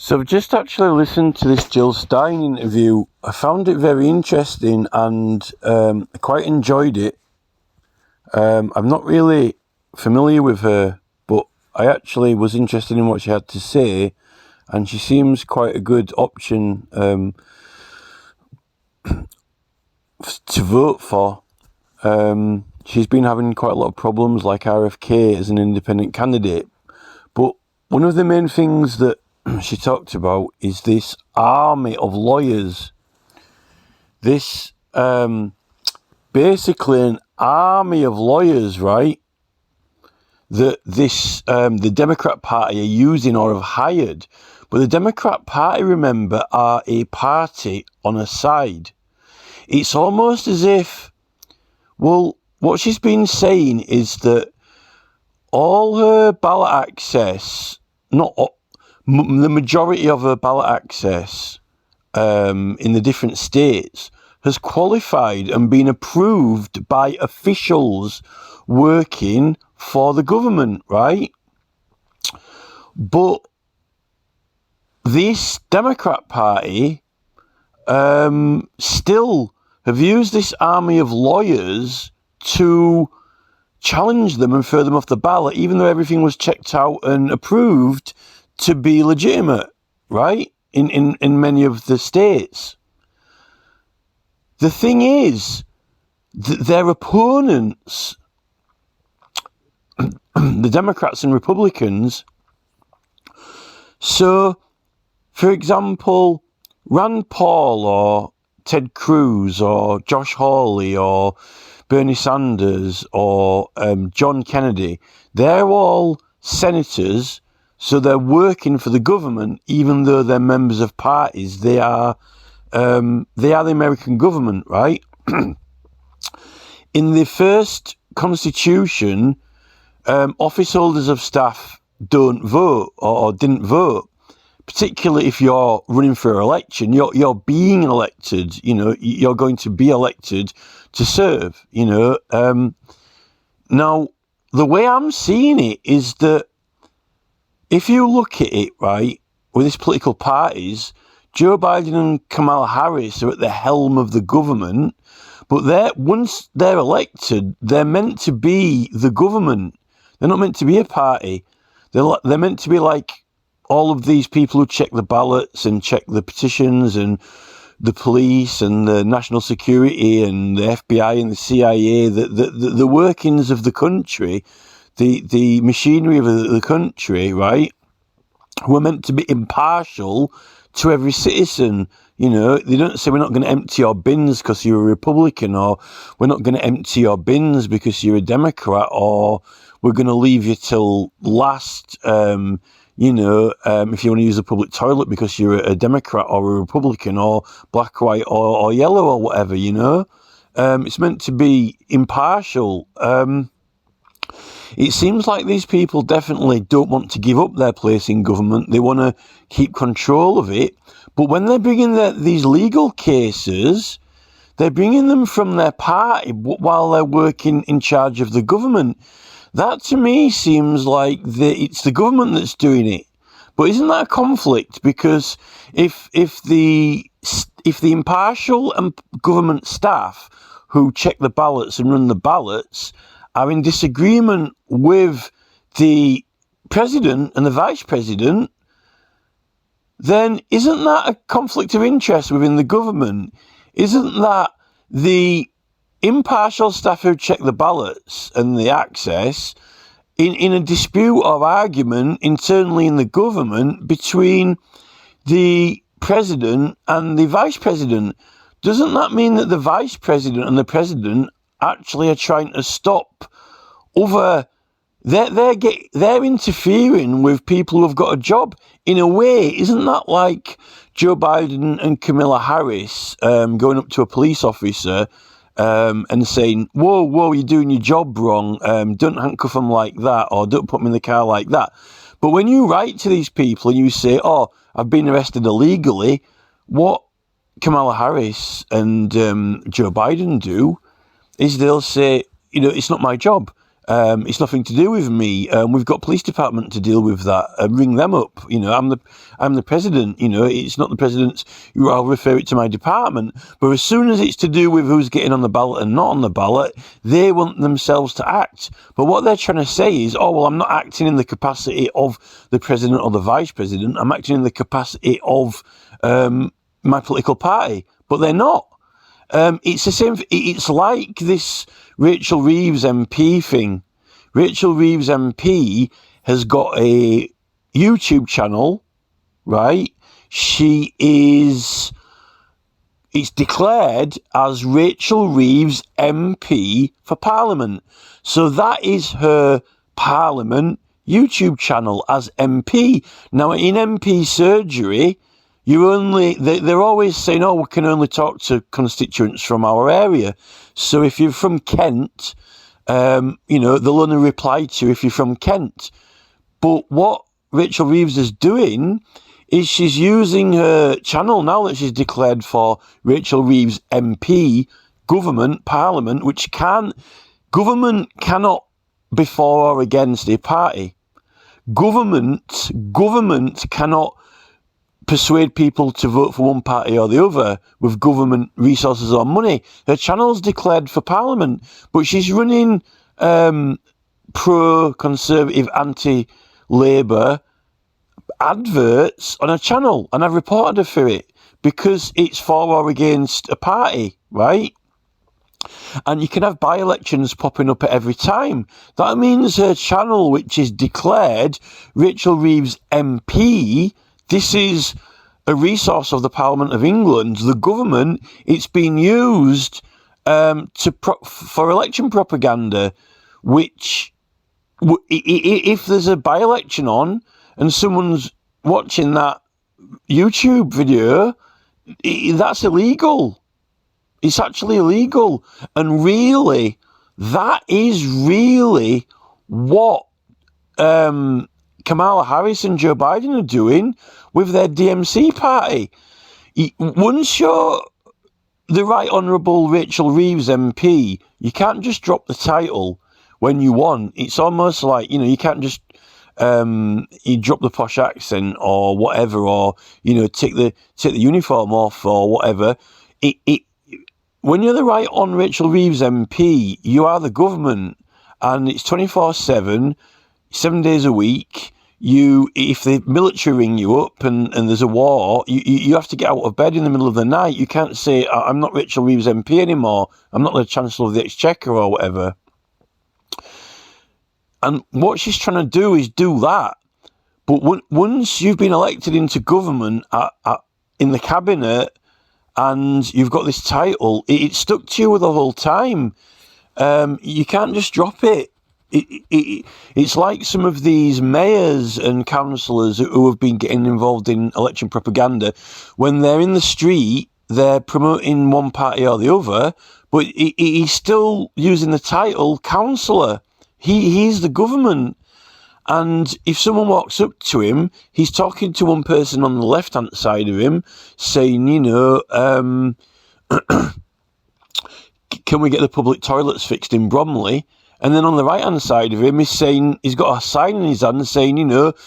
So I've just actually listened to this Jill Stein interview. I found it very interesting and I quite enjoyed it. I'm not really familiar with her, but I actually was interested in what she had to say, and she seems quite a good option to vote for. She's been having quite a lot of problems, like RFK, as an independent candidate. But one of the main things that she talked about is this army of lawyers. This basically an army of lawyers, right? That the Democrat Party are using or have hired. But the Democrat Party, remember, are a party on a side. It's almost as if, well, what she's been saying is that all her ballot access, the majority of her ballot access in the different states has qualified and been approved by officials working for the government, right? But this Democrat Party still have used this army of lawyers to challenge them and throw them off the ballot, even though everything was checked out and approved to be legitimate, right? In many of the states. The thing is, their opponents, the Democrats and Republicans, so, for example, Rand Paul or Ted Cruz or Josh Hawley or Bernie Sanders or John Kennedy, they're all senators, so they're working for the government, even though they're members of parties. They are the American government, right? In the first constitution, office holders of staff don't vote or didn't vote. Particularly if you're running for election, you're being elected. You're going to be elected to serve. Now, the way I'm seeing it is that if you look at it, right, with these political parties, Joe Biden and Kamala Harris are at the helm of the government, but once they're elected, they're meant to be the government. They're not meant to be a party. They're meant to be like all of these people who check the ballots and check the petitions and the police and the national security and the FBI and the CIA, the workings of the country, the machinery of the country, right, who are meant to be impartial to every citizen. They don't say we're not going to empty your bins because you're a Republican, or we're not going to empty your bins because you're a Democrat, or we're going to leave you till last, if you want to use a public toilet because you're a Democrat or a Republican or black, white or yellow or whatever, it's meant to be impartial. It seems like these people definitely don't want to give up their place in government. They want to keep control of it. But when they're bringing these legal cases, they're bringing them from their party while they're working in charge of the government. That to me seems like it's the government that's doing it. But isn't that a conflict? Because if the impartial and government staff who check the ballots and run the ballots are in disagreement with the president and the vice president, then isn't that a conflict of interest within the government? Isn't that the impartial staff who check the ballots and the access in a dispute or argument internally in the government between the president and the vice president? Doesn't that mean that the vice president and the president actually are trying to stop they're interfering with people who've got a job? In a way, isn't that like Joe Biden and Kamala Harris going up to a police officer and saying, whoa, you're doing your job wrong, don't handcuff them like that, or don't put them in the car like that? But when you write to these people and you say, I've been arrested illegally, what Kamala Harris and Joe Biden do is they'll say, it's not my job. It's nothing to do with me. We've got police department to deal with that. Ring them up. I'm the president. It's not the president's. I'll refer it to my department. But as soon as it's to do with who's getting on the ballot and not on the ballot, they want themselves to act. But what they're trying to say is, oh, well, I'm not acting in the capacity of the president or the vice president. I'm acting in the capacity of my political party. But they're not. It's the same. It's like this Rachel Reeves MP thing. Rachel Reeves MP has got a YouTube channel, right? It's declared as Rachel Reeves MP for Parliament. So that is her Parliament YouTube channel as MP. Now, in MP surgery, they're always saying, oh, we can only talk to constituents from our area. So if you're from Kent, they'll only reply to you if you're from Kent. But what Rachel Reeves is doing is she's using her channel now that she's declared for Rachel Reeves MP, government, Parliament, government cannot be for or against a party. Government cannot persuade people to vote for one party or the other with government resources or money. Her channel's declared for Parliament, but she's running pro-Conservative, anti-Labour adverts on her channel, and I've reported her for it because it's for or against a party, right? And you can have by-elections popping up at every time. That means her channel, which is declared Rachel Reeves MP, this is a resource of the Parliament of England, the government. It's been used for election propaganda, which, if there's a by-election on and someone's watching that YouTube video, that's illegal. It's actually illegal. And really, that is really what Kamala Harris and Joe Biden are doing with their DMC party. Once you're the Right Honourable Rachel Reeves MP, you can't just drop the title when you want. It's almost like, you can't just you drop the posh accent or whatever, or take the uniform off or whatever. When you're the Right Hon Rachel Reeves MP, you are the government, and it's 24/7, 7 days a week. If the military ring you up and there's a war, you have to get out of bed in the middle of the night. You can't say, I'm not Rachel Reeves MP anymore. I'm not the Chancellor of the Exchequer or whatever. And what she's trying to do is do that. But once you've been elected into government in the cabinet and you've got this title, it's stuck to you the whole time. You can't just drop it. It's like some of these mayors and councillors who have been getting involved in election propaganda. When they're in the street, they're promoting one party or the other, but he's still using the title councillor. He's the government. And if someone walks up to him, he's talking to one person on the left-hand side of him, saying, can we get the public toilets fixed in Bromley? And then on the right-hand side of him, he's got a sign in his hand saying, vote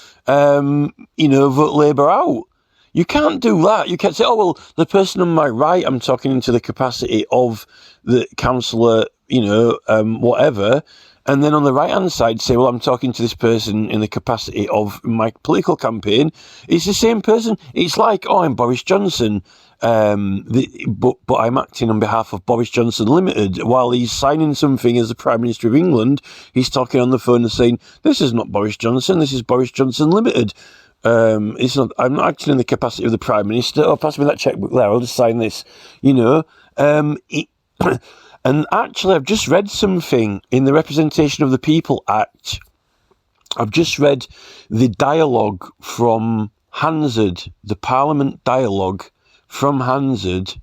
Labour out. You can't do that. You can't say, oh, well, the person on my right, I'm talking into the capacity of the councillor, whatever. And then on the right-hand side, say, well, I'm talking to this person in the capacity of my political campaign. It's the same person. It's like, oh, I'm Boris Johnson, but I'm acting on behalf of Boris Johnson Limited. While he's signing something as the Prime Minister of England, he's talking on the phone and saying, this is not Boris Johnson, this is Boris Johnson Limited. I'm not acting in the capacity of the Prime Minister. Oh, pass me that checkbook there, I'll just sign this. And actually, I've just read something in the Representation of the People Act. I've just read the dialogue from Hansard, the Parliament dialogue from Hansard,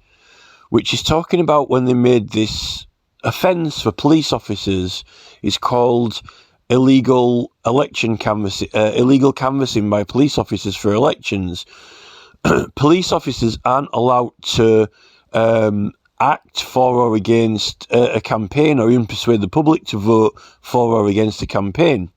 which is talking about when they made this offence for police officers. It's called illegal canvassing by police officers for elections. Police officers aren't allowed to act for or against a campaign, or even persuade the public to vote for or against a campaign.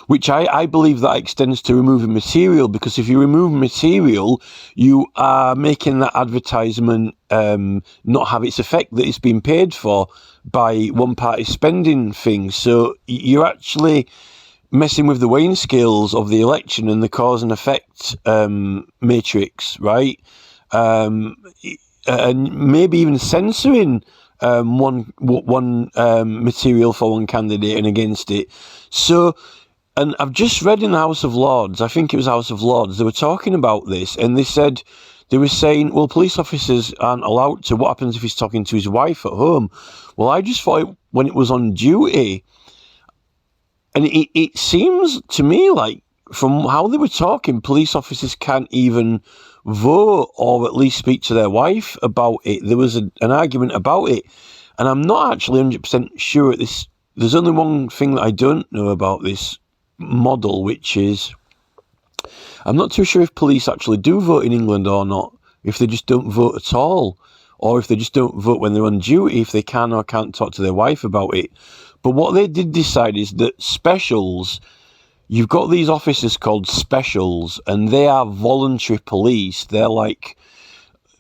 Which I believe that extends to removing material, because if you remove material, you are making that advertisement not have its effect that it's been paid for by one party spending things. So you're actually messing with the weighing scales of the election and the cause and effect matrix, right? And maybe even censoring one material for one candidate and against it. So. And I've just read in the House of Lords, I think it was House of Lords, they were talking about this, and they were saying, well, police officers aren't allowed to, what happens if he's talking to his wife at home? Well, I just thought when it was on duty, and it seems to me like, from how they were talking, police officers can't even vote or at least speak to their wife about it. There was an argument about it, and I'm not actually 100% sure at this. There's only one thing that I don't know about this model, which is I'm not too sure if police actually do vote in England or not, if they just don't vote at all, or if they just don't vote when they're on duty, if they can or can't talk to their wife about it. But what they did decide is that specials, you've got these officers called specials, and they are voluntary police. They're like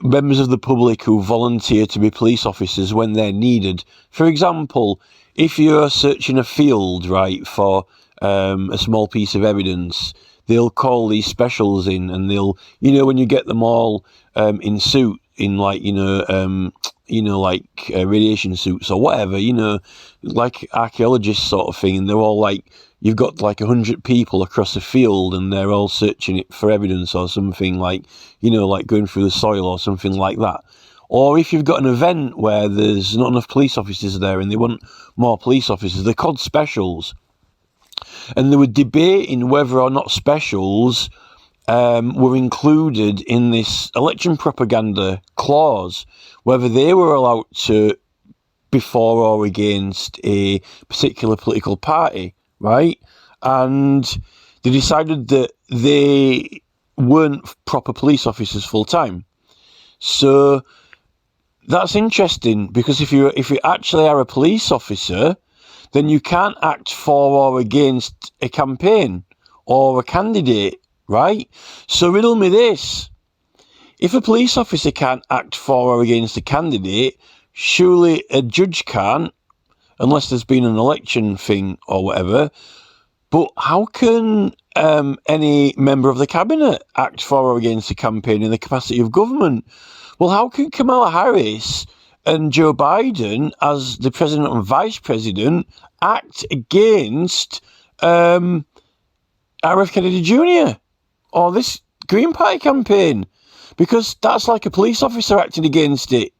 members of the public who volunteer to be police officers when they're needed. For example, if you're searching a field, right, for a small piece of evidence, they'll call these specials in, and they'll, when you get them all in suit, in like, radiation suits or whatever, like archaeologists sort of thing, and they're all like, you've got like 100 people across a field, and they're all searching it for evidence or something, like, like going through the soil or something like that. Or if you've got an event where there's not enough police officers there and they want more police officers, they're called specials. And they were debating whether or not specials were included in this election propaganda clause, whether they were allowed to be for or against a particular political party, right? And they decided that they weren't proper police officers full time. So that's interesting, because if you actually are a police officer, then you can't act for or against a campaign or a candidate, right? So riddle me this. If a police officer can't act for or against a candidate, surely a judge can't, unless there's been an election thing or whatever. But how can any member of the cabinet act for or against a campaign in the capacity of government? Well, how can Kamala Harris and Joe Biden, as the president and vice president, act against RF Kennedy Jr. or this Green Party campaign? Because that's like a police officer acting against it.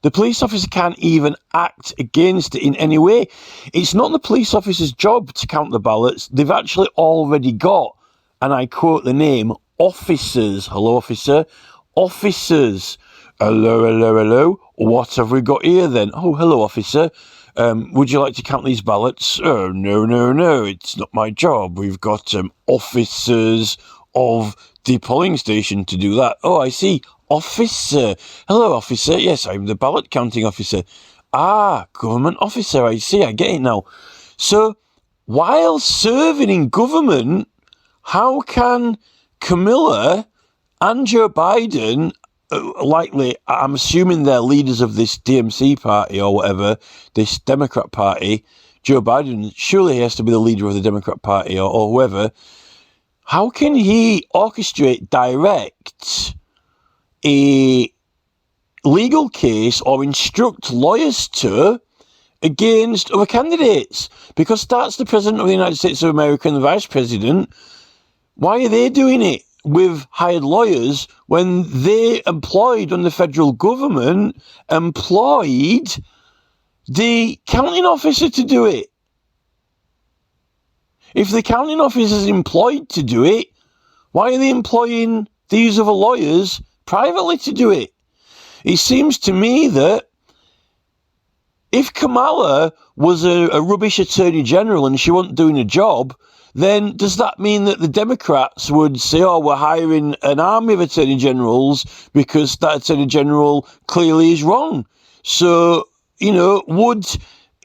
The police officer can't even act against it in any way. It's not the police officer's job to count the ballots. They've actually already got, and I quote the name, officers. Hello, officer. Officers. Hello, hello, hello. What have we got here then? Oh, hello, officer. Would you like to count these ballots? Oh, no. It's not my job. We've got officers of the polling station to do that. Oh, I see. Officer. Hello, officer. Yes, I'm the ballot counting officer. Ah, government officer. I see. I get it now. So, while serving in government, how can Camilla and Joe Biden, likely, I'm assuming they're leaders of this DMC party or whatever, this Democrat party, Joe Biden, surely he has to be the leader of the Democrat party or whoever. How can he orchestrate, direct a legal case or instruct lawyers to against other candidates? Because that's the President of the United States of America and the Vice President. Why are they doing it with hired lawyers when they employed, when the federal government employed the counting officer to do it? If the counting officer is employed to do it, why are they employing these other lawyers privately to do it? It seems to me that if Kamala was a rubbish attorney general and she wasn't doing a job, then does that mean that the Democrats would say, oh, we're hiring an army of Attorney Generals because that Attorney General clearly is wrong? So, would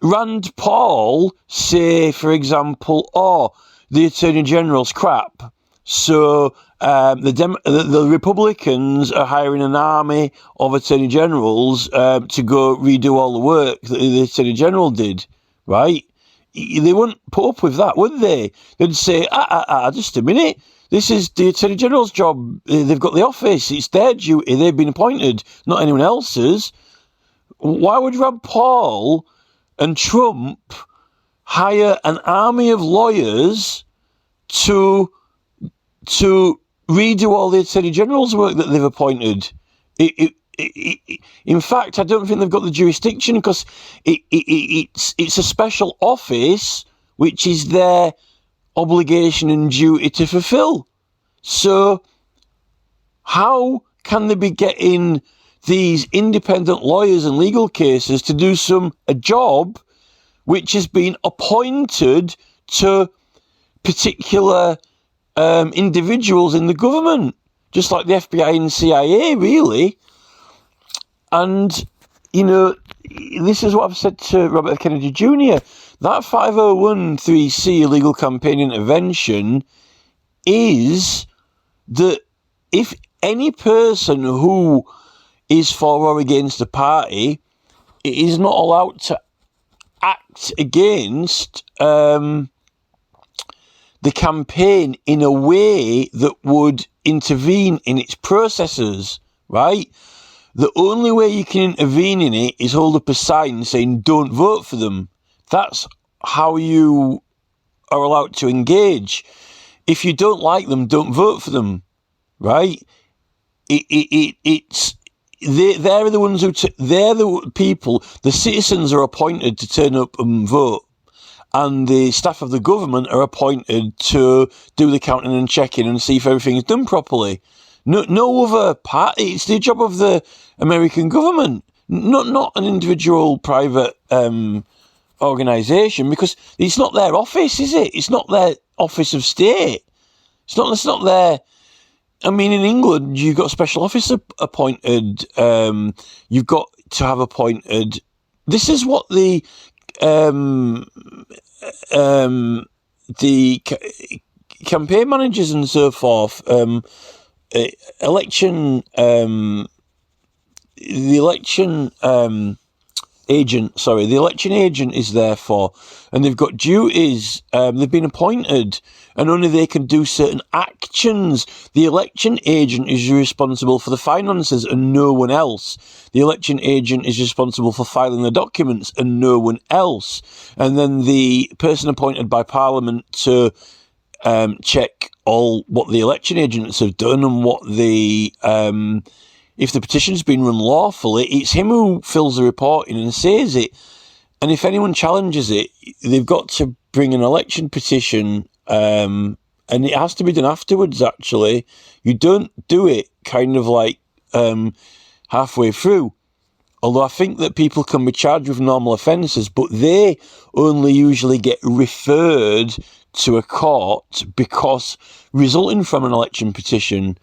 Rand Paul say, for example, oh, the Attorney General's crap, so the Republicans are hiring an army of Attorney Generals to go redo all the work that the Attorney General did, right? They wouldn't put up with that, would they? They'd say, just a minute, this is the Attorney General's job. They've got the office. It's their duty. They've been appointed, not anyone else's. Why would Rand Paul and Trump hire an army of lawyers to redo all the Attorney General's work that they've appointed? In fact, I don't think they've got the jurisdiction, because it's a special office which is their obligation and duty to fulfill. So how can they be getting these independent lawyers and legal cases to do a job which has been appointed to particular individuals in the government, just like the FBI and CIA, really? And, this is what I've said to Robert F. Kennedy Jr. That 501(c) illegal campaign intervention is that if any person who is for or against the party is not allowed to act against the campaign in a way that would intervene in its processes, right? The only way you can intervene in it is hold up a sign saying, don't vote for them. That's how you are allowed to engage. If you don't like them, don't vote for them, right? They're the ones they're the people, the citizens are appointed to turn up and vote. And the staff of the government are appointed to do the counting and checking and see if everything is done properly. No other party. It's the job of the American government, not an individual private organisation, because it's not their office, is it? It's not their office of state. It's not their. I mean, in England, you've got a special officer appointed. You've got to have appointed. This is what the campaign managers and so forth, the election agent is there for, and they've got duties. They've been appointed, and only they can do certain actions. The election agent is responsible for the finances and no one else. The election agent is responsible for filing the documents and no one else. And then the person appointed by Parliament to check all what the election agents have done and what the if the petition's been run lawfully, it's him who fills the report in and says it. And if anyone challenges it, they've got to bring an election petition, and it has to be done afterwards, actually. You don't do it kind of like halfway through. Although I think that people can be charged with normal offences, but they only usually get referred to a court because resulting from an election petition.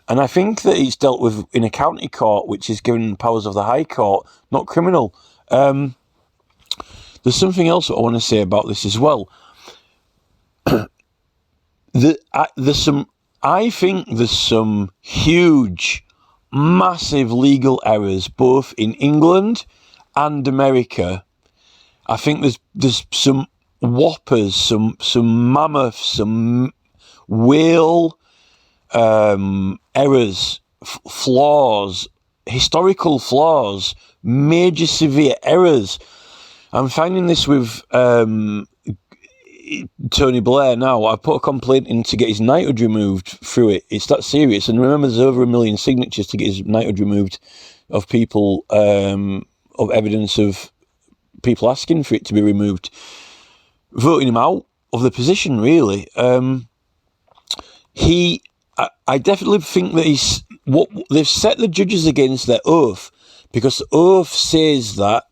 And I think that it's dealt with in a county court, which is given powers of the High Court, not criminal. There's something else that I want to say about this as well. I think there's some huge, massive legal errors both in England and America. I think there's some whoppers, some mammoth, some whale errors, flaws, historical flaws, major severe errors. I'm finding this with Tony Blair now. I put a complaint in to get his knighthood removed through it. It's that serious. And remember, there's over 1 million signatures to get his knighthood removed of people, of evidence of people asking for it to be removed, voting him out of the position, really. I definitely think that they've set the judges against their oath, because the oath says that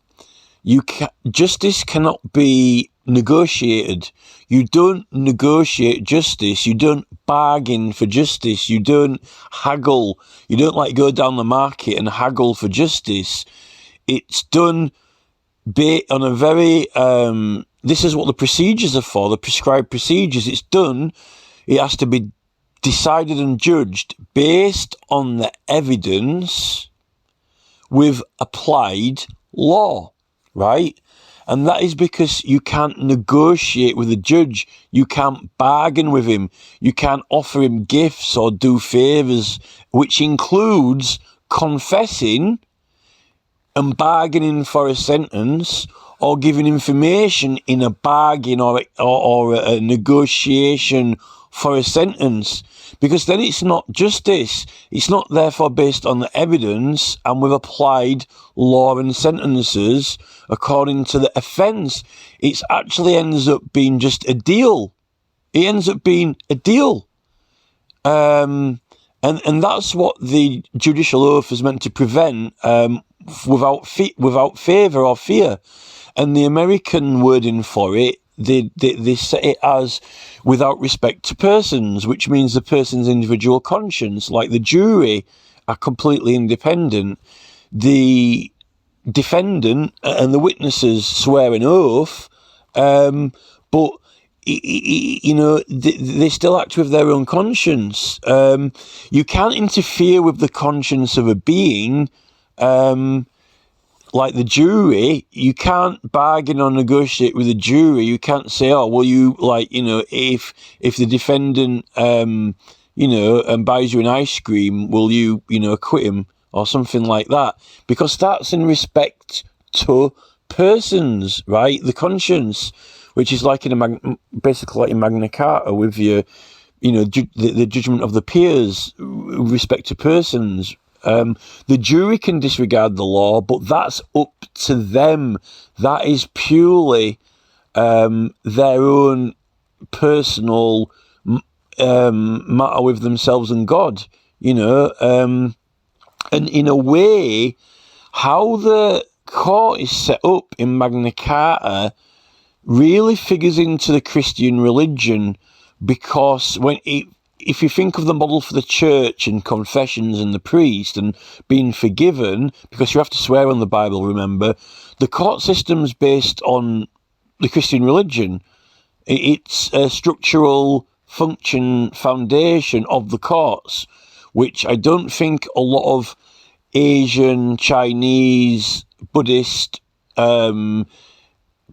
justice cannot be negotiated. You don't negotiate justice. You don't bargain for justice. You don't haggle. You don't like go down the market and haggle for justice. It's done on a very, this is what the procedures are for, the prescribed procedures. It's done, it has to be decided and judged based on the evidence with applied law, right? And that is because you can't negotiate with a judge. You can't bargain with him. You can't offer him gifts or do favours, which includes confessing and bargaining for a sentence or giving information in a bargain or a negotiation for a sentence. Because then it's not justice. It's not therefore based on the evidence and with applied law and sentences according to the offence. It actually ends up being just a deal. It ends up being a deal. And that's what the judicial oath is meant to prevent, without favour or fear. And the American wording for it, they set it as without respect to persons, which means the person's individual conscience, like the jury, are completely independent. The defendant and the witnesses swear an oath, but they still act with their own conscience. You can't interfere with the conscience of a being, like the jury. You can't bargain or negotiate with the jury. You can't say, oh, well, if the defendant, buys you an ice cream, will you, acquit him or something like that? Because that's in respect to persons, right? The conscience, which is like basically like in Magna Carta with your, the judgment of the peers with respect to persons. The jury can disregard the law, but that's up to them. That is purely their own personal matter with themselves and God, and in a way, how the court is set up in Magna Carta really figures into the Christian religion, because if you think of the model for the church and confessions and the priest and being forgiven, because you have to swear on the Bible, remember, the court system's based on the Christian religion. It's a structural foundation of the courts, which I don't think a lot of Asian, Chinese, Buddhist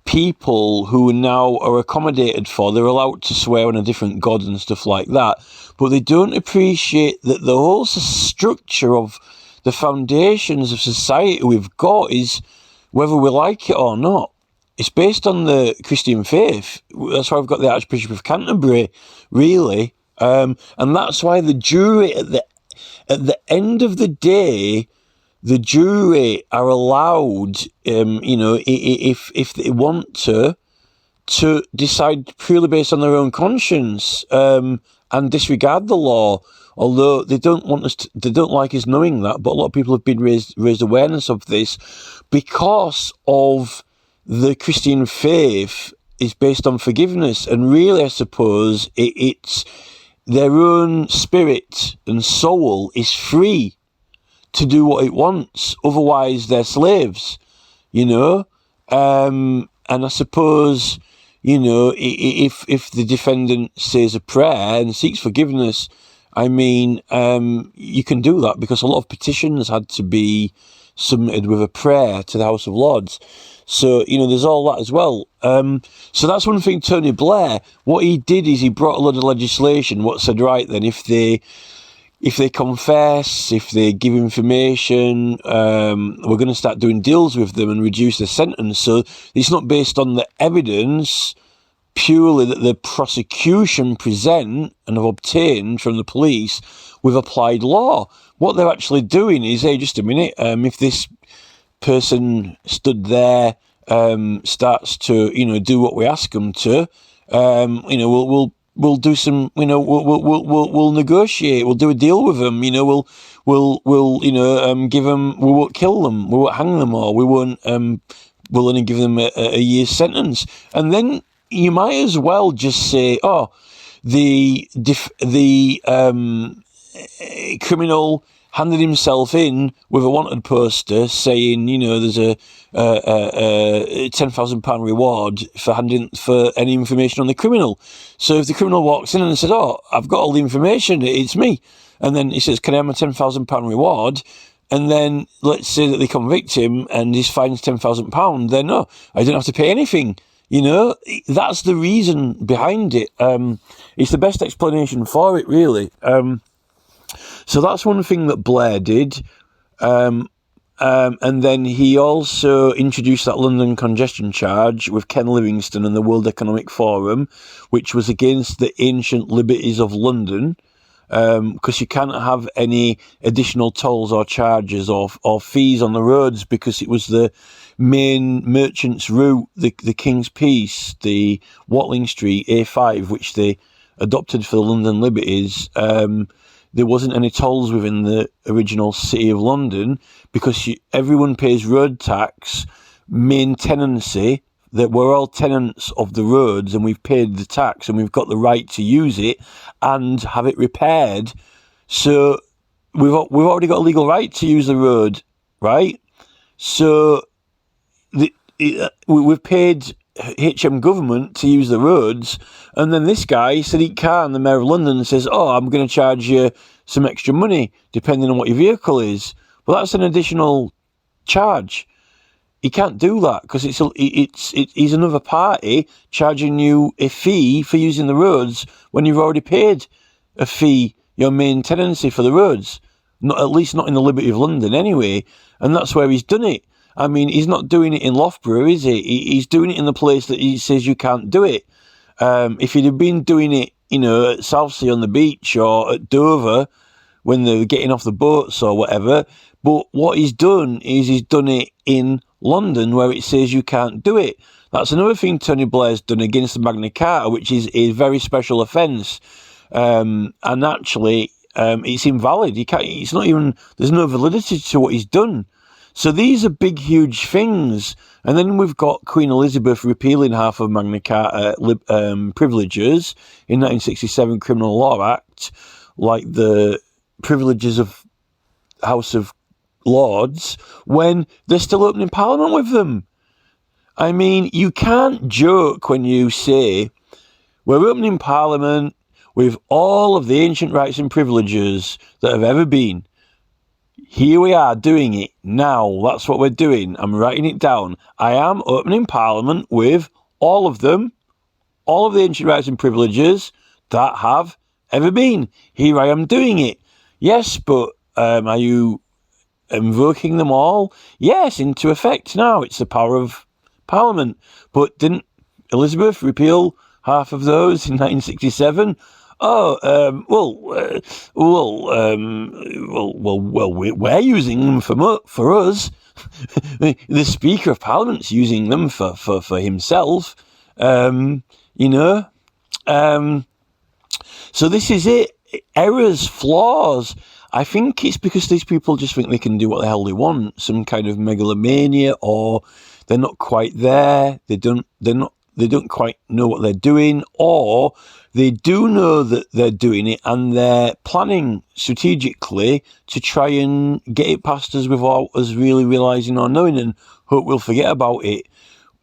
people who now are accommodated for. They're allowed to swear on a different god and stuff like that, but they don't appreciate that the whole structure of the foundations of society we've got is, whether we like it or not, it's based on the Christian faith. That's why I've got the Archbishop of Canterbury, really, and that's why the jury at the end of the day, the jury are allowed, if they want to decide purely based on their own conscience, and disregard the law. Although they don't like us knowing that, but a lot of people have been raised awareness of this, because of the Christian faith is based on forgiveness, and really, I suppose it's their own spirit and soul is free to do what it wants. Otherwise, they're slaves, And I suppose, if the defendant says a prayer and seeks forgiveness, you can do that, because a lot of petitions had to be submitted with a prayer to the House of Lords. So, there's all that as well. So that's one thing Tony Blair, what he did is he brought a lot of legislation, what said, right then, if they confess, if they give information, we're going to start doing deals with them and reduce the sentence. So it's not based on the evidence purely that the prosecution present and have obtained from the police with applied law. What they're actually doing is, hey, just a minute, if this person stood there starts to, do what we ask them to, we'll do some, we'll negotiate, we'll do a deal with them, we'll give them, we won't kill them, we won't hang them, or we won't we'll only give them a year's sentence. And then you might as well just say, oh, the criminal handed himself in with a wanted poster saying, there's a £10,000 reward for any information on the criminal. So if the criminal walks in and says, oh, I've got all the information, it's me, and then he says, can I have a £10,000 reward? And then let's say that they convict him and his fine's £10,000, then no, I don't have to pay anything. That's the reason behind it. It's the best explanation for it, really. So that's one thing that Blair did. And then he also introduced that London congestion charge with Ken Livingstone and the World Economic Forum, which was against the ancient liberties of London, because you can't have any additional tolls or charges or fees on the roads, because it was the main merchants' route, the King's Peace, the Watling Street, A5, which they adopted for the London liberties. There wasn't any tolls within the original City of London, because everyone pays road tax, main tenancy, that we're all tenants of the roads and we've paid the tax and we've got the right to use it and have it repaired. So we've already got a legal right to use the road, right? So we've paid HM government to use the roads, and then this guy, Sadiq Khan, the Mayor of London, says, oh, I'm going to charge you some extra money depending on what your vehicle is. Well, that's an additional charge. He can't do that because he's another party charging you a fee for using the roads when you've already paid a fee, your main tenancy for the roads. At least not in the Liberty of London anyway, and that's where he's done it. I mean, he's not doing it in Loughborough, is he? He's doing it in the place that he says you can't do it. If he'd have been doing it, at Southsea on the beach or at Dover when they were getting off the boats or whatever, but what he's done is he's done it in London where it says you can't do it. That's another thing Tony Blair's done against the Magna Carta, which is a very special offence. And actually, it's invalid. It's not even, there's no validity to what he's done. So these are big, huge things. And then we've got Queen Elizabeth repealing half of Magna Carta privileges in 1967 Criminal Law Act, like the privileges of House of Lords, when they're still opening Parliament with them. I mean, you can't joke when you say, we're opening Parliament with all of the ancient rights and privileges that have ever been. Here we are doing it now. That's what we're doing. I'm writing it down. I am opening Parliament with all of them, all of the ancient rights and privileges that have ever been. Here I am doing it. Yes, but are you invoking them all? Yes, into effect now. It's the power of Parliament. But didn't Elizabeth repeal half of those in 1967? Oh, we're using them for us. The Speaker of Parliament's using them for himself. So this is it. Errors, flaws. I think it's because these people just think they can do what the hell they want. Some kind of megalomania, or they're not quite there. They don't quite know what they're doing, or they do know that they're doing it and they're planning strategically to try and get it past us without us really realising or knowing, and hope we'll forget about it.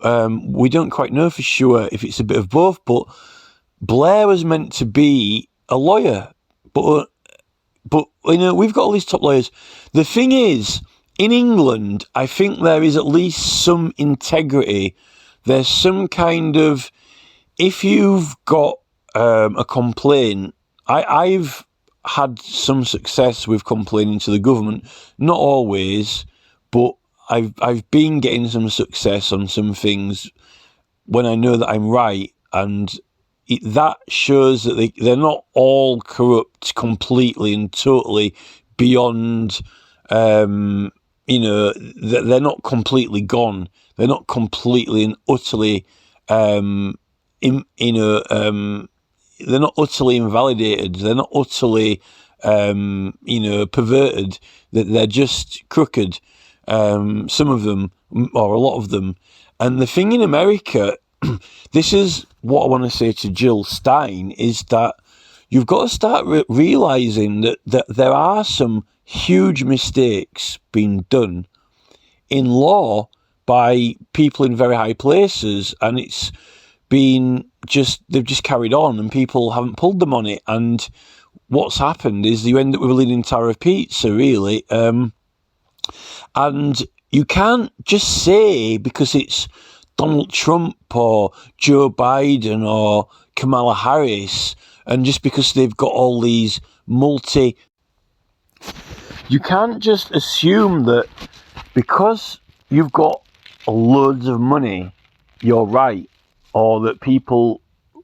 We don't quite know for sure if it's a bit of both, but Blair was meant to be a lawyer, but we've got all these top lawyers. The thing is, in England, I think there is at least some integrity. There's some kind of, if you've got a complaint, I've had some success with complaining to the government, not always, but I've been getting some success on some things when I know that I'm right, and that shows that they're not all corrupt completely and totally beyond, they're not completely gone. They're not completely and utterly, they're not utterly invalidated. They're not utterly, perverted. They're just crooked. some of them, or a lot of them. And the thing in America, this is what I want to say to Jill Stein, is that you've got to start realising that there are some huge mistakes being done in law by people in very high places, and it's been they've just carried on and people haven't pulled them on it. And what's happened is you end up with a Leaning Tower of Pizza, really. And you can't just say because it's Donald Trump or Joe Biden or Kamala Harris, and just because they've got all these you can't just assume that because you've got loads of money, you're right, or that people,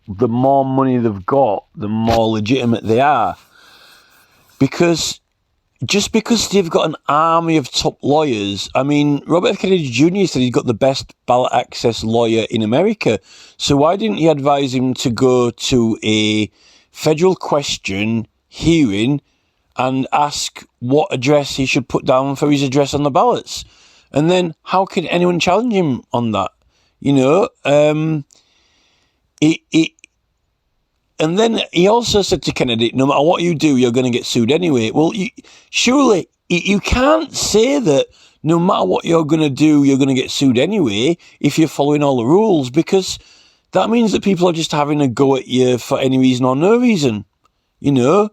the more money they've got, the more legitimate they are. Because just because they've got an army of top lawyers, I mean, Robert F. Kennedy Jr. said he's got the best ballot access lawyer in America. So why didn't he advise him to go to a federal question hearing and ask what address he should put down for his address on the ballots? And then how can anyone challenge him on that? You know, and then he also said to Kennedy, no matter what you do, you're going to get sued anyway. Well, surely you can't say that no matter what you're going to do, you're going to get sued anyway if you're following all the rules, because that means that people are just having a go at you for any reason or no reason, you know?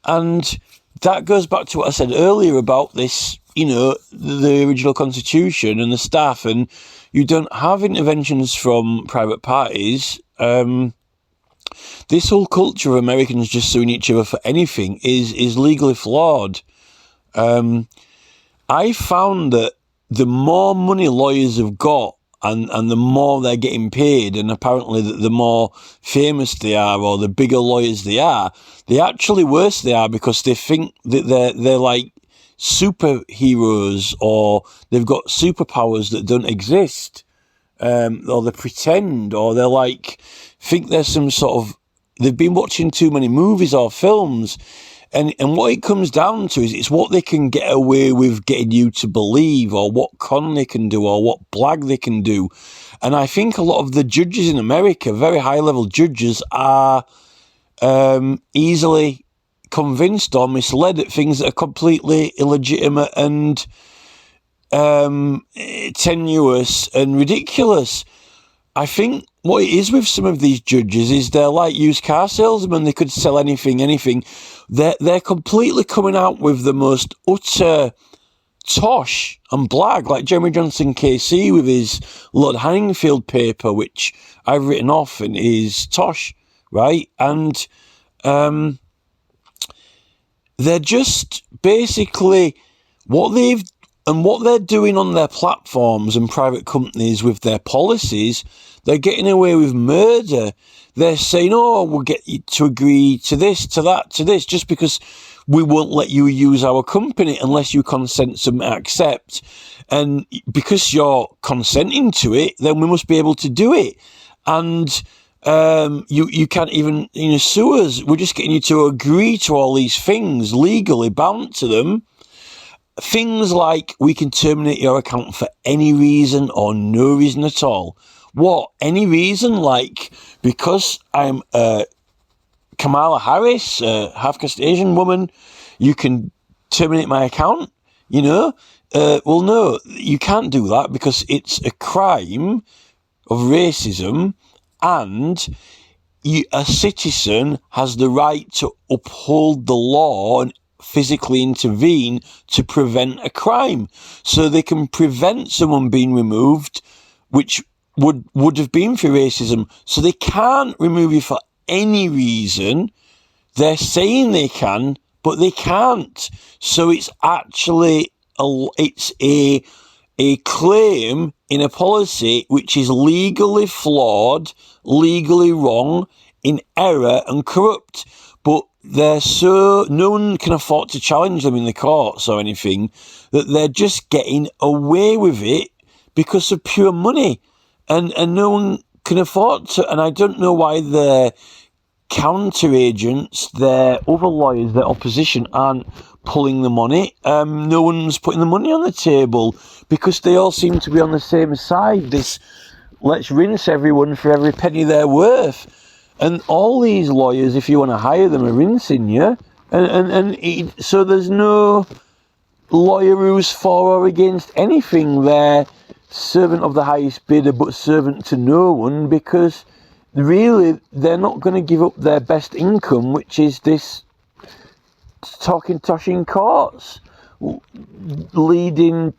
And that goes back to what I said earlier about this, you know, the original Constitution and the staff, and you don't have interventions from private parties. This whole culture of Americans just suing each other for anything is legally flawed. I found that the more money lawyers have got and the more they're getting paid, and apparently the more famous they are or the bigger lawyers they are, the actually worse they are, because they think that they're like superheroes, or they've got superpowers that don't exist, or they pretend, or they're like, think there's some sort of, they've been watching too many movies or films, and what it comes down to is it's what they can get away with getting you to believe, or what con they can do, or what blag they can do. And I think a lot of the judges in America, very high level judges, are easily convinced or misled at things that are completely illegitimate and tenuous and ridiculous. I think what it is with some of these judges is they're like used car salesmen. They could sell anything. They're completely coming out with the most utter tosh and blag, like Jeremy Johnson KC with his Lord Hanningfield paper, which I've written off and is tosh, right? And they're just basically what they're doing on their platforms and private companies with their policies. They're getting away with murder. They're saying, oh, we'll get you to agree to this, to that, to this, just because we won't let you use our company unless you consent to accept. And because you're consenting to it, then we must be able to do it. And you can't even, sue us. We're just getting you to agree to all these things, legally bound to them. Things like we can terminate your account for any reason or no reason at all. What? Any reason? Like, because I'm Kamala Harris, a half-caste Asian woman, you can terminate my account? Well, no, you can't do that, because it's a crime of racism, and a citizen has the right to uphold the law and physically intervene to prevent a crime. So they can prevent someone being removed, which would have been for racism. So they can't remove you for any reason. They're saying they can, but they can't. So it's actually a claim in a policy which is legally flawed, legally wrong, in error and corrupt. But no one can afford to challenge them in the courts or anything, that they're just getting away with it because of pure money. And no one can afford to, and I don't know why they're counter agents, their other lawyers, their opposition aren't pulling the money. No one's putting the money on the table because they all seem to be on the same side. This let's rinse everyone for every penny they're worth. And all these lawyers, if you want to hire them, are rinsing you. So there's no lawyer who's for or against anything. They're servant of the highest bidder, but servant to no one, because really they're not going to give up their best income, which is this talking tosh in courts, leading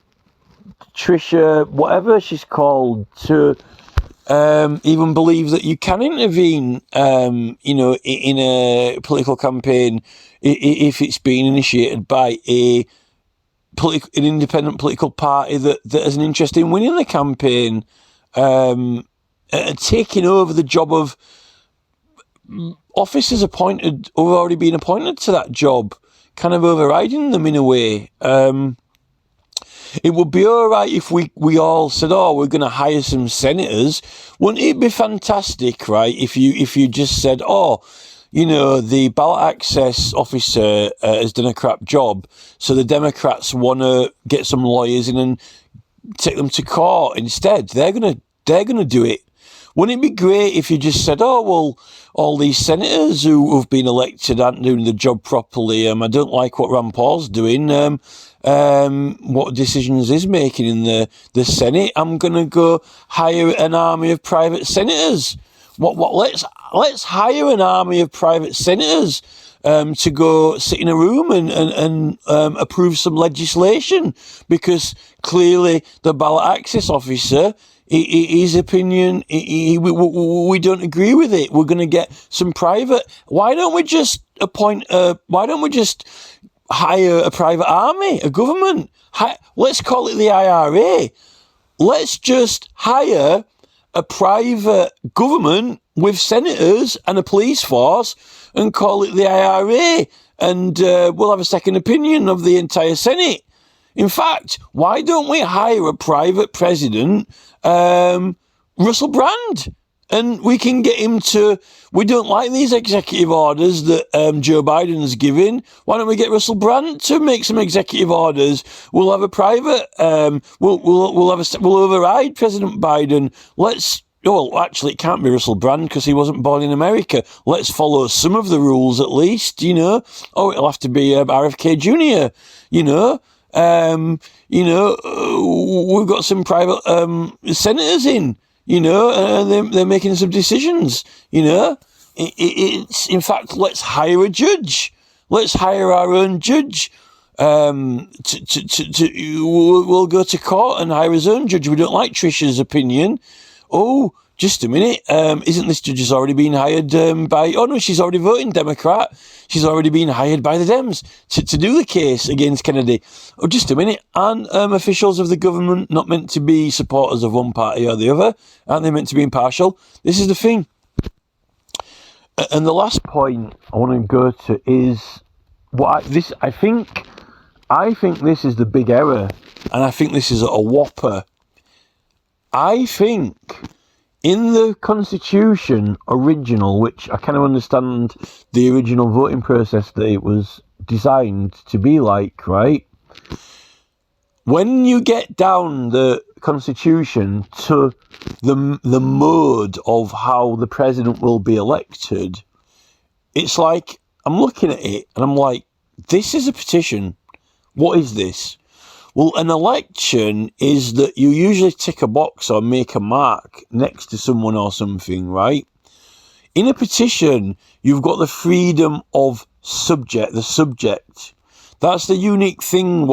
Trisha, whatever she's called, to even believe that you can intervene, in a political campaign if it's being initiated by an independent political party that has an interest in winning the campaign, taking over the job of officers appointed who have already been appointed to that job, kind of overriding them in a way. It would be all right if we all said, we're going to hire some senators. Wouldn't it be fantastic, right, if you just said, the ballot access officer has done a crap job, so the Democrats want to get some lawyers in and take them to court instead. They're gonna do it. Wouldn't it be great if you just said, all these senators who have been elected aren't doing the job properly. I don't like what Rand Paul's doing. What decisions he's making in the Senate. I'm going to go hire an army of private senators. Let's hire an army of private senators to go sit in a room and approve some legislation, because clearly the ballot access officer, his opinion, we don't agree with it. We're going to get some private. Why don't we just hire a private army, a government? Let's call it the IRA. Let's just hire a private government with senators and a police force and call it the IRA. And we'll have a second opinion of the entire Senate. In fact, why don't we hire a private president, Russell Brand? And we can get him to, we don't like these executive orders that Joe Biden's giving. Why don't we get Russell Brand to make some executive orders? We'll have a private, we'll override President Biden. Actually, it can't be Russell Brand because he wasn't born in America. Let's follow some of the rules at least, it'll have to be RFK Jr., we've got some private senators in, and they're making some decisions, It's, in fact, let's hire a judge. Let's hire our own judge. We'll go to court and hire his own judge. We don't like Trisha's opinion. Oh, just a minute. Isn't this judge has already been hired she's already voting Democrat. She's already been hired by the Dems to do the case against Kennedy. Oh, just a minute. Aren't officials of the government not meant to be supporters of one party or the other? Aren't they meant to be impartial? This is the thing. And the last point I want to go to is I think this is the big error, and I think this is a whopper. I think in the Constitution original, which I kind of understand the original voting process that it was designed to be like, right? When you get down the Constitution to the mode of how the president will be elected, it's like, I'm looking at it and I'm like, this is a petition. What is this? Well, an election is that you usually tick a box or make a mark next to someone or something, right? In a petition, you've got the freedom of the subject. That's the unique thing.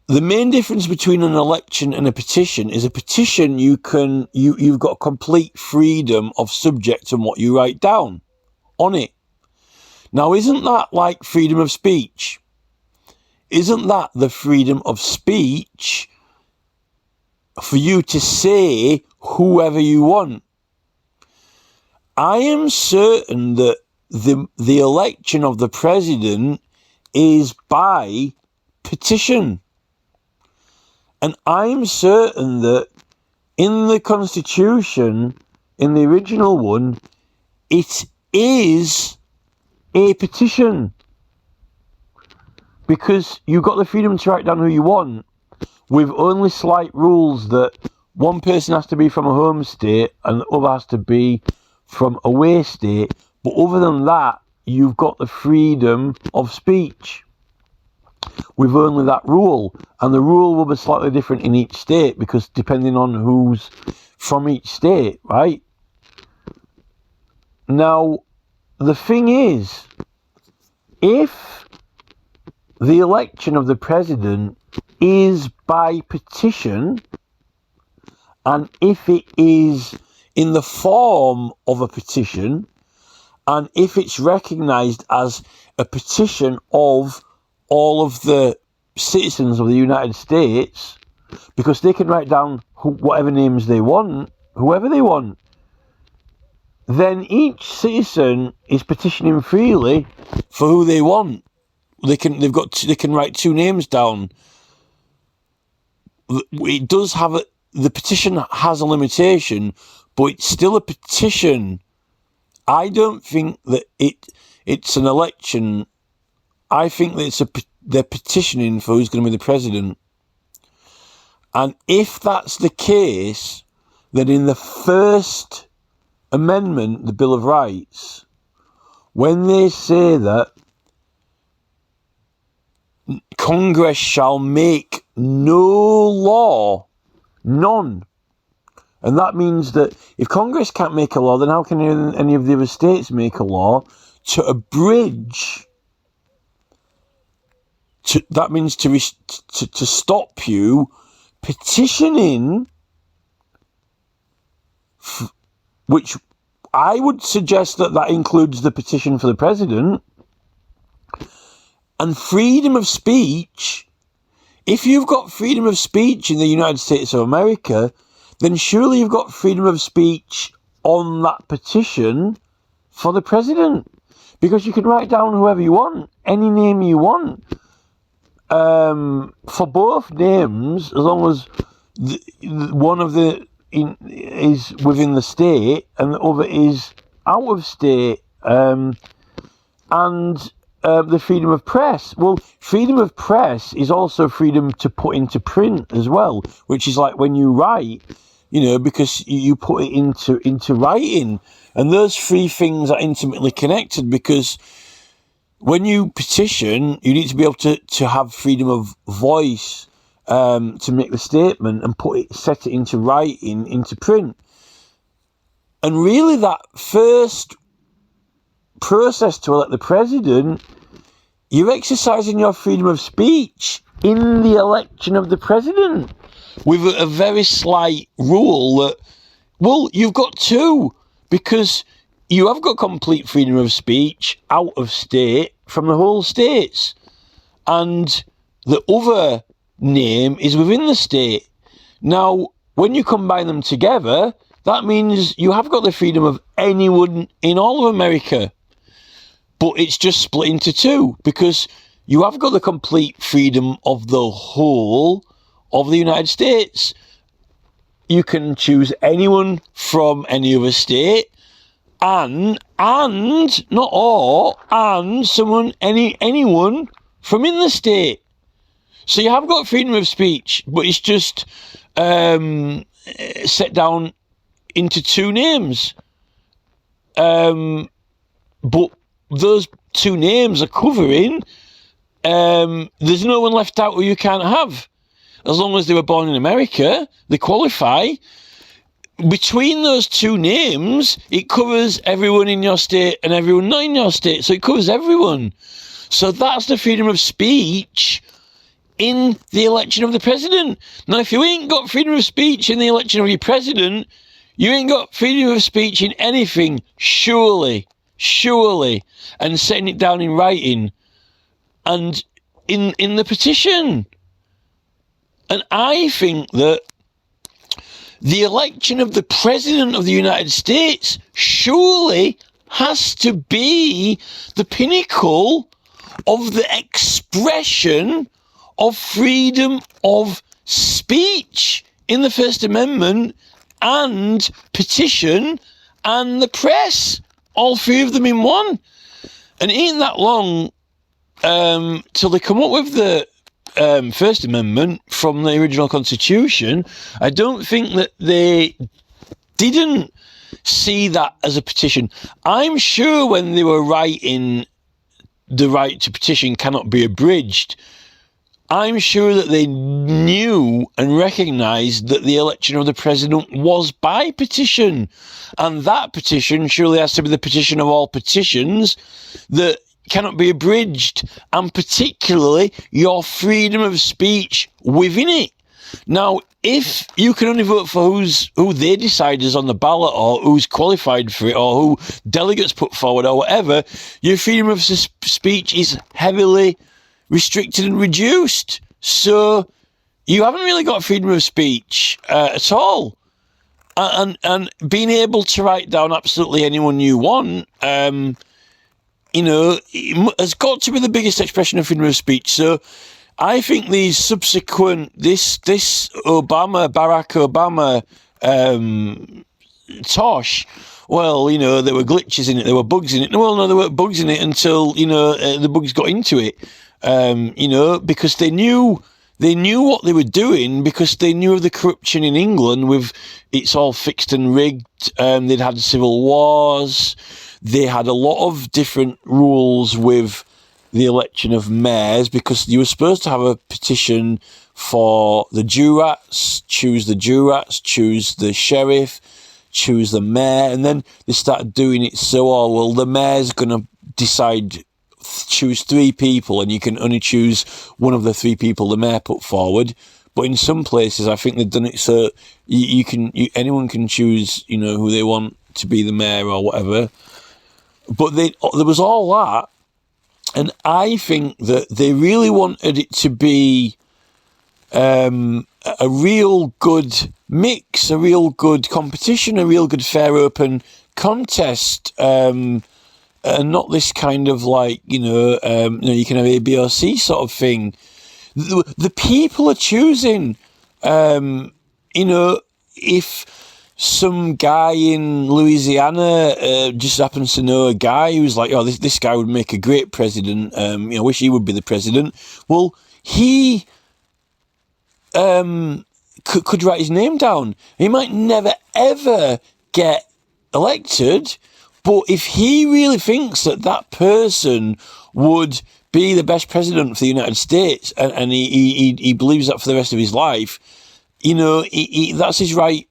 The main difference between an election and a petition is a petition you've got complete freedom of subject and what you write down on it. Now, isn't that like freedom of speech? Isn't that the freedom of speech for you to say whoever you want? I am certain that the election of the president is by petition. And I'm certain that in the Constitution, in the original one, it is a petition. Because you've got the freedom to write down who you want, with only slight rules that one person has to be from a home state and the other has to be from a away state. But other than that, you've got the freedom of speech with only that rule. And the rule will be slightly different in each state, because depending on who's from each state, right? Now, the thing is, if the election of the president is by petition, and if it is in the form of a petition, and if it's recognised as a petition of all of the citizens of the United States, because they can write down whatever names they want, whoever they want, then each citizen is petitioning freely for who they want. They can write two names down. It does have the petition has a limitation, but it's still a petition. I don't think that it's an election. I think that they're petitioning for who's going to be the president. And if that's the case, then in the First Amendment, the Bill of Rights, when they say that Congress shall make no law, none. And that means that if Congress can't make a law, then how can any of the other states make a law to abridge? That means to stop you petitioning, which I would suggest that includes the petition for the president. And freedom of speech, if you've got freedom of speech in the United States of America, then surely you've got freedom of speech on that petition for the president. Because you can write down whoever you want, any name you want. For both names, as long as one of the is within the state and the other is out of state. And the freedom of press. Well, freedom of press is also freedom to put into print as well, which is like when you write, because you put it into writing. And those three things are intimately connected, because when you petition, you need to be able to have freedom of voice to make the statement and set it into writing, into print. And really that first process to elect the president, you're exercising your freedom of speech in the election of the president with a very slight rule that, well, you've got two, because you have got complete freedom of speech out of state from the whole states, and the other name is within the state. Now, when you combine them together, that means you have got the freedom of anyone in all of America. But it's just split into two, because you have got the complete freedom of the whole of the United States. You can choose anyone from any other state, and not all, and anyone from in the state. So you have got freedom of speech, but it's just set down into two names. But those two names are covering, there's no one left out who you can't have. As long as they were born in America, they qualify. Between those two names, it covers everyone in your state and everyone not in your state. So it covers everyone. So that's the freedom of speech in the election of the president. Now, if you ain't got freedom of speech in the election of your president, you ain't got freedom of speech in anything, surely, and setting it down in writing and in the petition. And I think that the election of the President of the United States surely has to be the pinnacle of the expression of freedom of speech in the First Amendment and petition and the press. all three of them in one. And it ain't that long till they come up with the First Amendment from the original Constitution. I don't think that they didn't see that as a petition. I'm sure when they were writing the right to petition cannot be abridged, I'm sure that they knew and recognised that the election of the president was by petition. And that petition surely has to be the petition of all petitions that cannot be abridged, and particularly your freedom of speech within it. Now, if you can only vote for who they decide is on the ballot, or who's qualified for it, or who delegates put forward, or whatever, your freedom of speech is heavily restricted and reduced. So you haven't really got freedom of speech at all. And being able to write down absolutely anyone you want, has got to be the biggest expression of freedom of speech. So I think these subsequent, this Barack Obama tosh, well, there were glitches in it, there were bugs in it. Well, no, there weren't bugs in it until, the bugs got into it, because they knew what they were doing, because they knew of the corruption in England with it's all fixed and rigged. They'd had civil wars. They had a lot of different rules with the election of mayors, because you were supposed to have a petition for the jurats, choose the sheriff, choose the mayor, and then they started doing it so, the mayor's going to decide, choose 3 people, and you can only choose one of the 3 people the mayor put forward. But in some places, I think they've done it so anyone can choose, who they want to be the mayor or whatever. But there was all that, and I think that they really wanted it to be a real good mix, a real good competition, a real good fair open contest, and not this kind of you can have A, B or C sort of thing. The people are choosing, if some guy in Louisiana just happens to know a guy who's like, this guy would make a great president, I wish he would be the president. Well, he could write his name down. He might never, ever get elected, but if he really thinks that person would be the best president for the United States, and he believes that for the rest of his life, that's his right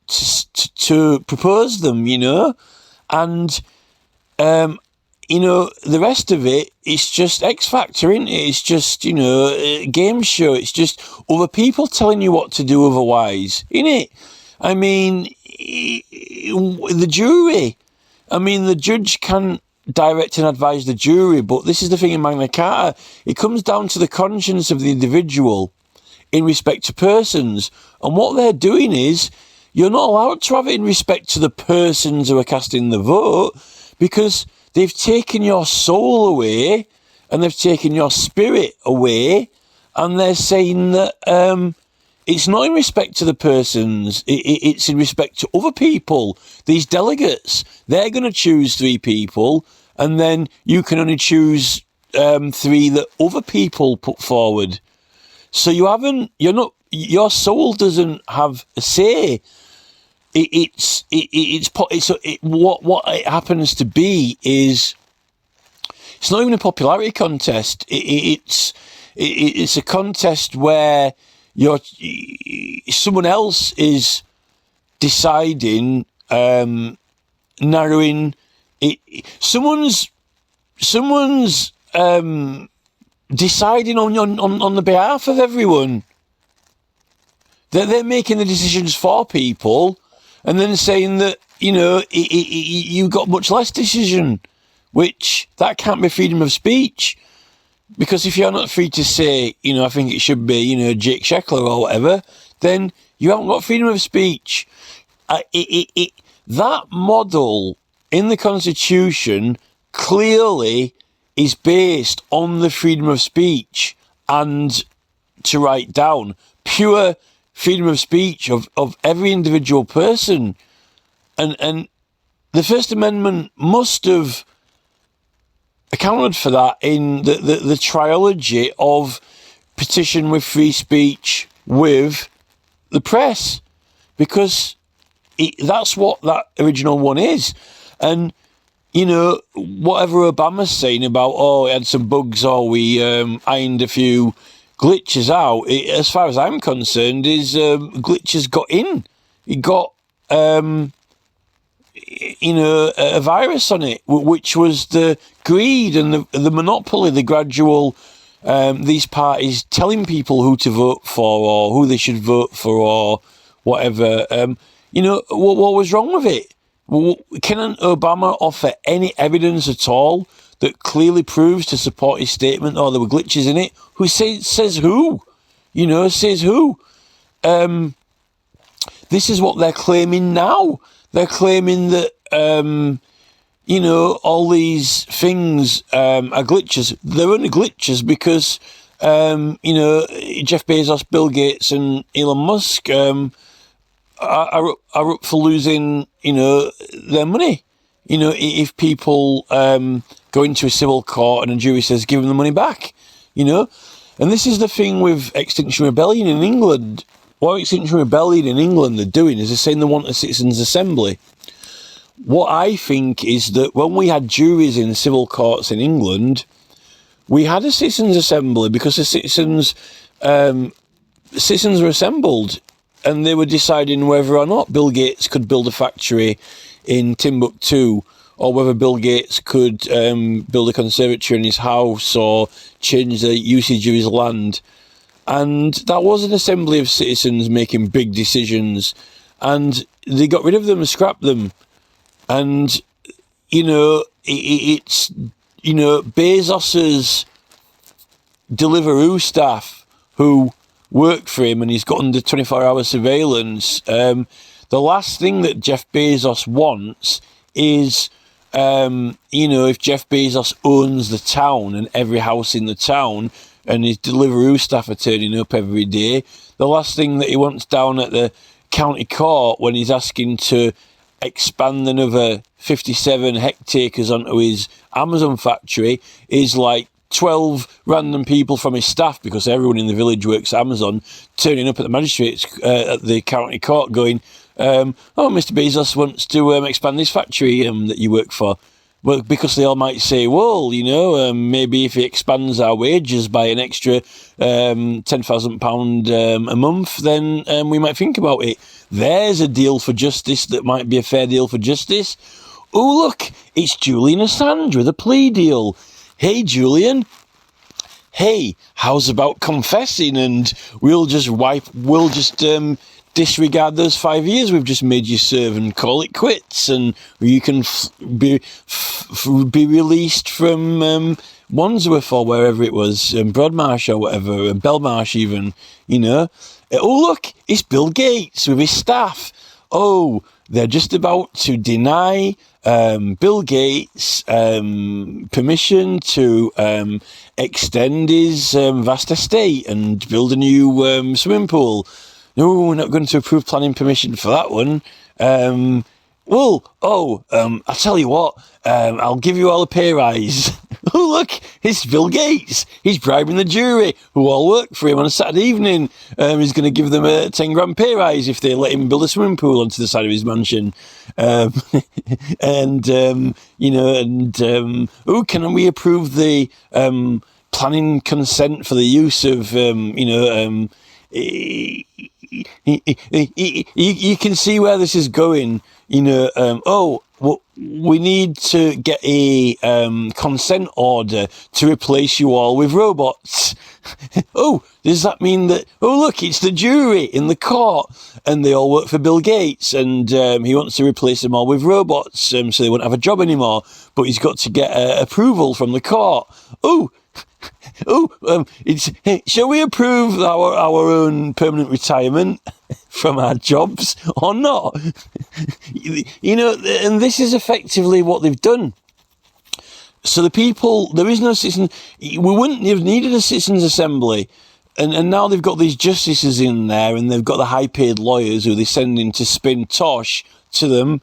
to propose them, and, the rest of it, it's just X Factor, isn't it? It's just, a game show. It's just other people telling you what to do otherwise, isn't it? I mean, the jury, the judge can direct and advise the jury, but this is the thing in Magna Carta. It comes down to the conscience of the individual in respect to persons. And what they're doing is, you're not allowed to have it in respect to the persons who are casting the vote, because they've taken your soul away and they've taken your spirit away, and they're saying that it's not in respect to the persons, it's in respect to other people. These delegates, they're going to choose 3 people, and then you can only choose 3 that other people put forward. So your soul doesn't have a say. What it happens to be is, it's not even a popularity contest. It's a contest where someone else is deciding, narrowing it. Someone's deciding on the behalf of everyone. They're making the decisions for people, and then saying that, you got much less decision, which that can't be freedom of speech. Because if you're not free to say, I think it should be, Jake Sheckler or whatever, then you haven't got freedom of speech. That model in the Constitution clearly is based on the freedom of speech and to write down. Pure freedom of speech of every individual person. And the First Amendment must have accounted for that in the trilogy of petition with free speech with the press, because that's what that original one is. And, you know, whatever Obama's saying about, oh, it had some bugs, or we ironed a few glitches out, as far as I'm concerned, is glitches got in. It got, you know, a virus on it, which was the greed and the monopoly, the gradual, these parties telling people who to vote for or who they should vote for or whatever. You know, what was wrong with it? Can Obama offer any evidence at all that clearly proves to support his statement, or there were glitches in it? Who says who? You know, says who? This is what they're claiming now. They're claiming that, you know, all these things are glitches. They're only glitches because, you know, Jeff Bezos, Bill Gates and Elon Musk are up for losing, you know, their money. You know, if people go into a civil court and a jury says, give them the money back, you know. And this is the thing with Extinction Rebellion in England. What Extinction Rebellion in England are doing is they're saying they want a citizens' assembly. What I think is that when we had juries in civil courts in England, we had a citizens' assembly because the citizens were assembled and they were deciding whether or not Bill Gates could build a factory in Timbuktu, or whether Bill Gates could build a conservatory in his house or change the usage of his land. And that was an assembly of citizens making big decisions, and they got rid of them and scrapped them. And, you know, it's, you know, Bezos's Deliveroo staff who work for him, and he's got under 24-hour surveillance. The last thing that Jeff Bezos wants is, you know, if Jeff Bezos owns the town and every house in the town, and his Deliveroo staff are turning up every day, the last thing that he wants down at the county court when he's asking to expand another 57 hectares onto his Amazon factory is like 12 random people from his staff, because everyone in the village works at Amazon, turning up at the magistrate's at the county court going, oh, Mr. Bezos wants to expand this factory that you work for. Well, because they all might say, well, you know, maybe if he expands our wages by an extra £10,000 a month, then we might think about it. There's a deal for justice that might be a fair deal for justice. Oh, look, it's Julian Assange with a plea deal. Hey, Julian. Hey, how's about confessing, and we'll just disregard those 5 years we've just made you serve and call it quits, and you can be released from Wandsworth or wherever it was, Broadmarsh or whatever, Belmarsh even, you know. Oh, look, it's Bill Gates with his staff. Oh, they're just about to deny Bill Gates permission to extend his vast estate and build a new swimming pool. No, we're not going to approve planning permission for that one. I'll tell you what, I'll give you all a pay rise. Oh, look, it's Bill Gates. He's bribing the jury who all work for him on a Saturday evening. He's going to give them a 10 grand pay rise if they let him build a swimming pool onto the side of his mansion. Can we approve the planning consent for the use of, you can see where this is going, you know. We need to get a consent order to replace you all with robots. Oh, does that mean that, oh, look, it's the jury in the court and they all work for Bill Gates, and he wants to replace them all with robots so they won't have a job anymore, but he's got to get approval from the court. Shall we approve our own permanent retirement from our jobs or not? You know, and this is effectively what they've done. So the people, there is no citizen, we wouldn't have needed a citizens' assembly, and now they've got these justices in there, and they've got the high-paid lawyers who they send in to spin tosh to them,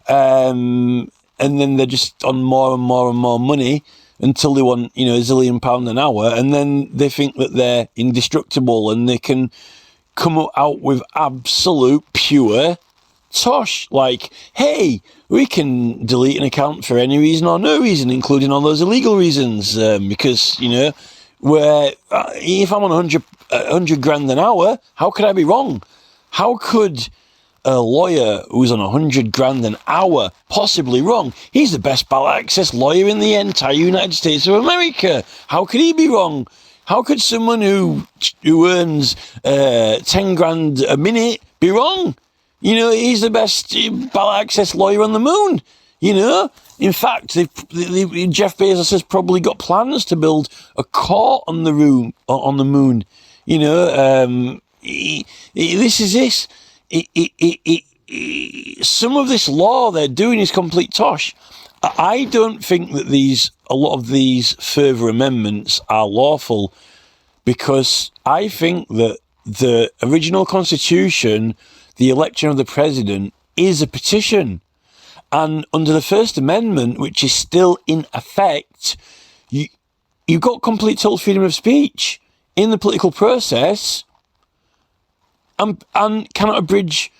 and then they're just on more and more and more money until they want, you know, £1 zillion an hour, and then they think that they're indestructible and they can come out with absolute pure tosh, like, hey, we can delete an account for any reason or no reason, including all those illegal reasons, because, you know, where if I'm on 100 grand an hour, how could I be wrong? How could a lawyer who's on 100 grand an hour possibly wrong? He's the best ballot access lawyer in the entire United States of America. How could he be wrong? How could someone who earns 10 grand a minute be wrong? You know, he's the best ballot access lawyer on the moon. You know, in fact, Jeff Bezos has probably got plans to build a court on the moon. You know, this is this. Some of this law they're doing is complete tosh. I don't think that a lot of these further amendments are lawful, because I think that the original Constitution, the election of the president, is a petition. And under the First Amendment, which is still in effect, you've got complete total freedom of speech in the political process, and cannot abridge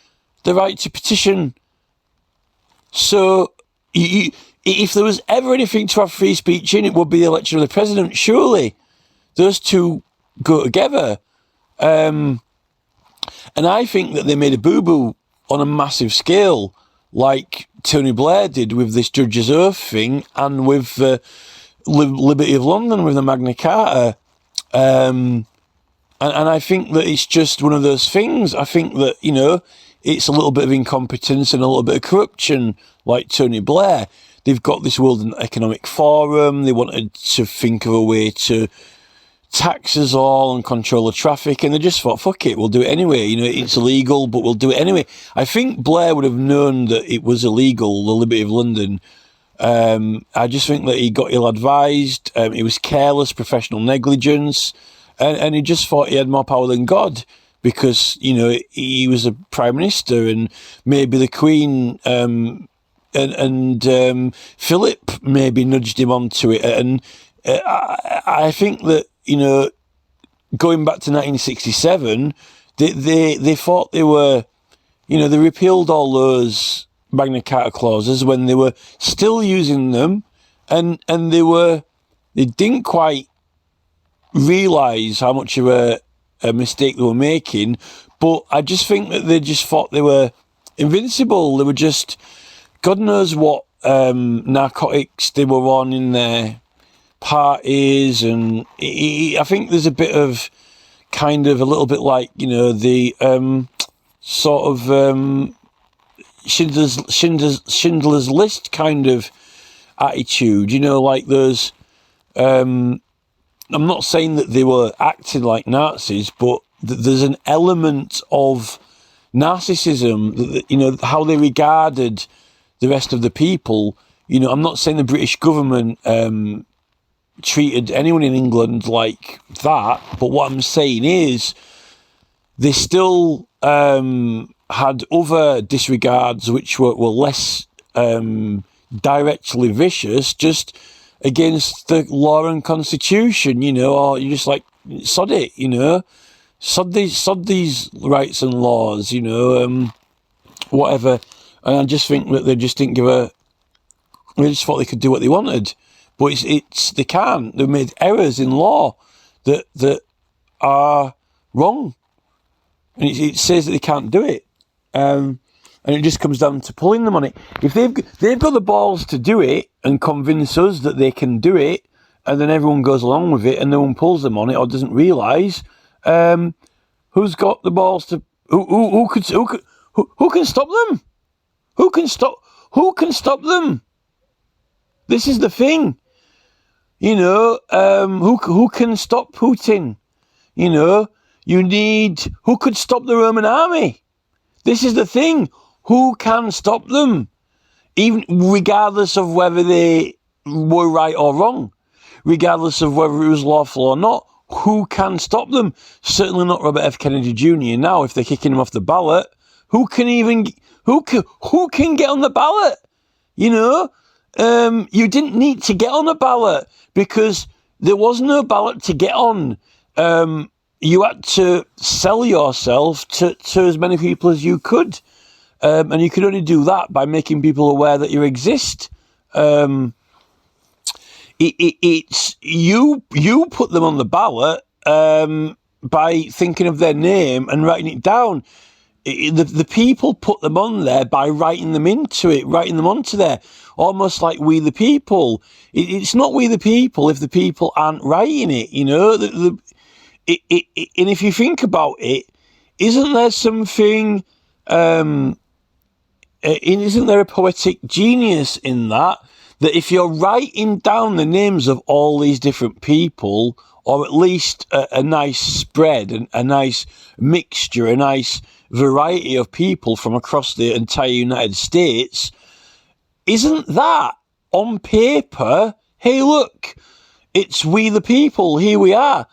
the right to petition. So if there was ever anything to have free speech in, it would be the election of the president, surely. Those two go together. And I think that they made a boo-boo on a massive scale, like Tony Blair did with this Judge's Oath thing, and with Liberty of London, with the Magna Carta. And I think that it's just one of those things. I think that, you know, it's a little bit of incompetence and a little bit of corruption, like Tony Blair. They've got this World Economic Forum. They wanted to think of a way to tax us all and control the traffic, and they just thought, fuck it, we'll do it anyway. You know, it's illegal, but we'll do it anyway. I think Blair would have known that it was illegal, the Liberty of London. I just think that he got ill-advised. He was careless, professional negligence. And he just thought he had more power than God, because, you know, he was a prime minister, and maybe the Queen and Philip maybe nudged him onto it. And I think that, you know, going back to 1967, they thought they were, you know, they repealed all those Magna Carta clauses when they were still using them, and they didn't quite realise how much of a mistake they were making. But I just think that they just thought they were invincible. They were just, God knows what narcotics they were on in their parties, and I think there's a bit of kind of a little bit like, you know, the sort of Schindler's List kind of attitude, you know, like those. I'm not saying that they were acting like Nazis, but there's an element of narcissism, that, you know, how they regarded the rest of the people. You know, I'm not saying the British government treated anyone in England like that, but what I'm saying is they still had other disregards which were less directly vicious, just against the law and constitution, you know, or you just like, sod it, you know, sod these rights and laws, you know, whatever. And I just think that they just didn't they just thought they could do what they wanted. But they can't. They've made errors in law that are wrong. And it says that they can't do it. And it just comes down to pulling them on it. If they've got the balls to do it and convince us that they can do it, and then everyone goes along with it and no one pulls them on it or doesn't realise, who's got the balls to? Who can stop them? Who can stop them? This is the thing. You know, who can stop Putin? You know, who could stop the Roman army? This is the thing. Who can stop them? Even regardless of whether they were right or wrong, regardless of whether it was lawful or not, who can stop them? Certainly not Robert F. Kennedy Jr. Now, if they're kicking him off the ballot, who can Who can get on the ballot? You know, you didn't need to get on a ballot because there was no ballot to get on. You had to sell yourself to as many people as you could. And you could only do that by making people aware that you exist. It's you put them on the ballot by thinking of their name and writing it down. The people put them on there by writing them onto there, almost like We the People. It's not We the People if the people aren't writing it, you know. And if you think about it, isn't there something? Isn't there a poetic genius in that? That if you're writing down the names of all these different people, or at least a nice spread, a nice mixture, a nice variety of people from across the entire United States, isn't that on paper, hey look, it's We the People, here we are.